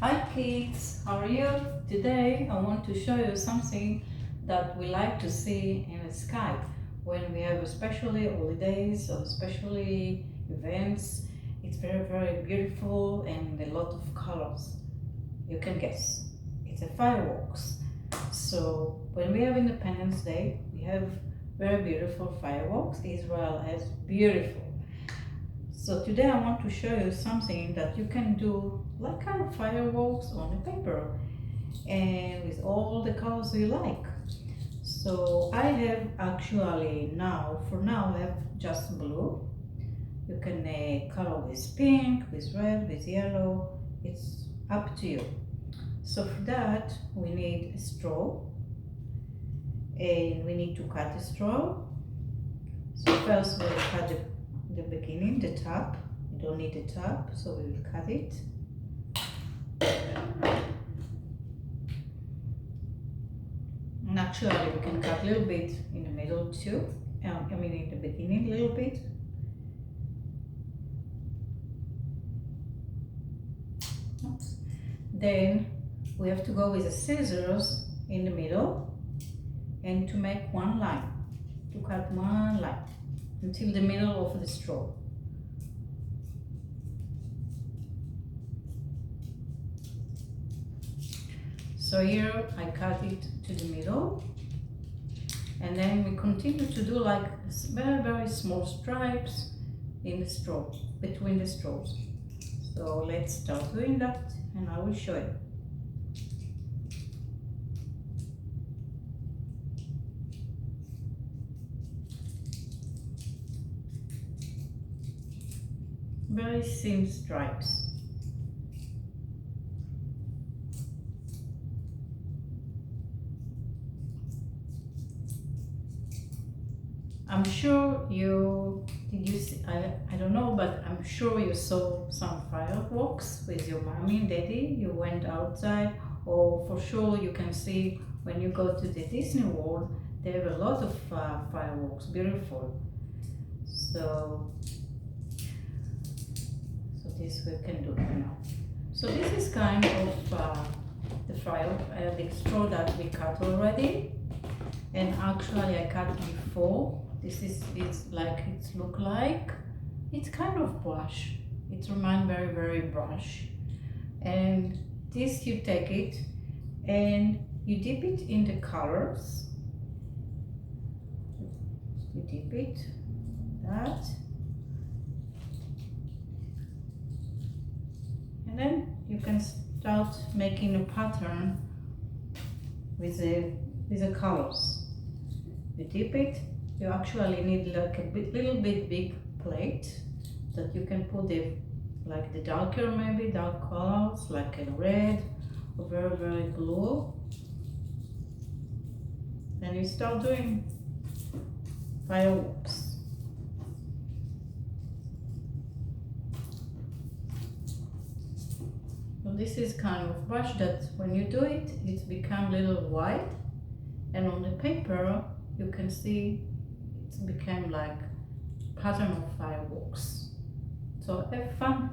Hi kids, how are you? Today I want to show you something that we like to see in the sky when we have especially holidays or especially events. It's very beautiful and a lot of colors. You can guess. It's a fireworks. So when we have Independence Day, we have very beautiful fireworks. Israel has beautiful. So today I want to show you something that you can do like kind of fireworks on a paper and with all the colors you like. So I have actually for now I have just blue. You can color with pink, with red, with yellow. It's up to you. So for that we need a straw and we need to cut a straw. So first we'll cut the beginning, the top. We don't need the top, so we will cut it. And actually we can cut a little bit in the middle too. I mean in the beginning a little bit. Oops. Then we have to go with the scissors in the middle and to make one line. To cut one line until the middle of the straw. So here I cut it to the middle and then we continue to do like very small stripes in the straw, between the straws. So let's start doing that and I will show you. Very thin stripes. I'm sure did you see, I don't know, but I'm sure you saw some fireworks with your mommy and daddy. You went outside, or for sure you can see when you go to the Disney World, they have a lot of fireworks, beautiful. So this we can do now. So this is kind of the straw that we cut already, and actually I cut before. This is it's kind of brush. It reminds very brush. And this you take it and you dip it in the colors. You dip it that, and then you can start making a pattern with the colors. You dip it. You actually need like a little bit big plate that you can put like the darker, maybe dark colors like a red or very blue. Then you start doing fireworks. So this is kind of brush that when you do it, it's become a little white, and on the paper you can see it's become like pattern of fireworks. So have fun.